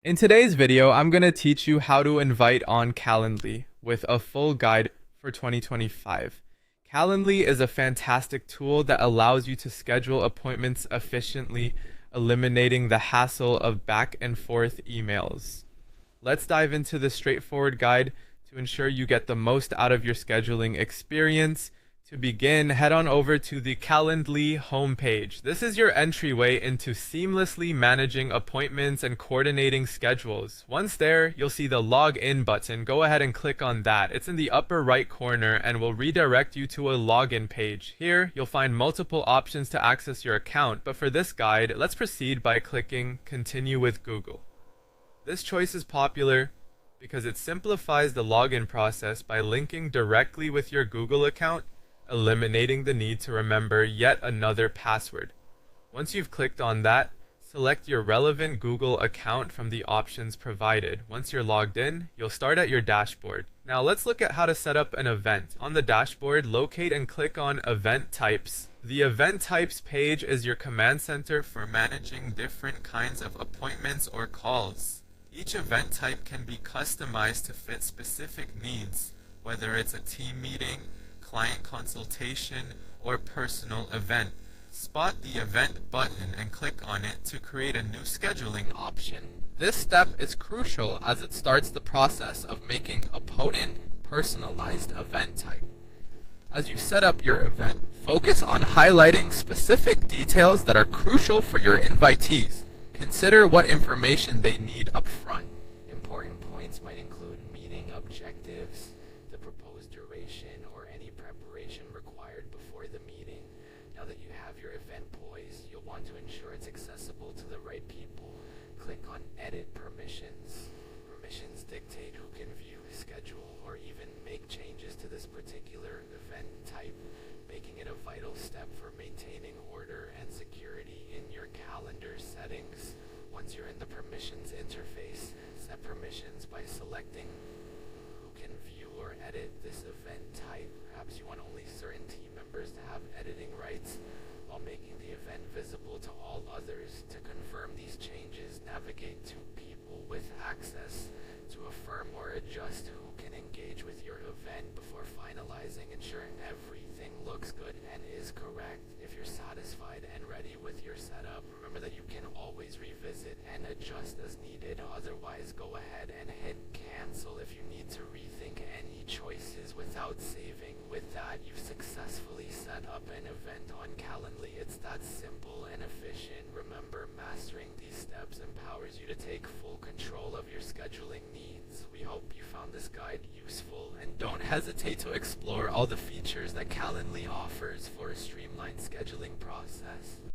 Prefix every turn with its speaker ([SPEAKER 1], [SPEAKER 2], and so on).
[SPEAKER 1] In today's video, I'm going to teach you how to invite on Calendly with a full guide for 2025. Calendly is a fantastic tool that allows you to schedule appointments efficiently, eliminating the hassle of back and forth emails. Let's dive into this straightforward guide to ensure you get the most out of your scheduling experience. To begin, head on over to the Calendly homepage. This is your entryway into seamlessly managing appointments and coordinating schedules. Once there, you'll see the login button. Go ahead and click on that. It's in the upper right corner and will redirect you to a login page. Here, you'll find multiple options to access your account, but for this guide, let's proceed by clicking Continue with Google. This choice is popular because it simplifies the login process by linking directly with your Google account, eliminating the need to remember yet another password. Once you've clicked on that, select your relevant Google account from the options provided. Once you're logged in, you'll start at your dashboard. Now let's look at how to set up an event. On the dashboard, locate and click on Event Types. The Event Types page is your command center for managing different kinds of appointments or calls. Each event type can be customized to fit specific needs, whether it's a team meeting, client consultation, or personal event. Spot the event button and click on it to create a new scheduling option. This step is crucial as it starts the process of making a potent, personalized event type. As you set up your event, focus on highlighting specific details that are crucial for your invitees. Consider what information they need up front.
[SPEAKER 2] Important points might include meeting objectives, the proposed duration, or any preparation required before the meeting. Now that you have your event poised, you'll want to ensure it's accessible to the right people. Click on Edit Permissions. Permissions dictate who can view, schedule, or even make changes to this particular event type, making it a vital step for maintaining order and security in your calendar settings. Once you're in the permissions interface, set permissions by selecting who can view or edit this event type. Perhaps you want only certain team members to have editing rights, while making the event visible to all others. To confirm these changes, navigate to People with Access to affirm or adjust who can engage with your event before finalizing, ensuring everything looks good and is correct. If you're satisfied and ready with your setup, remember that you can always revisit and adjust as needed. Otherwise, go ahead and hit cancel if you need to rethink any choices without saving. With that, you've successfully set up an event on Calendly. It's that simple and efficient. Remember, mastering these steps empowers you to take full control of your scheduling needs. We hope you found this guide useful, and don't hesitate to explore all the features that Calendly offers for a streamlined scheduling process.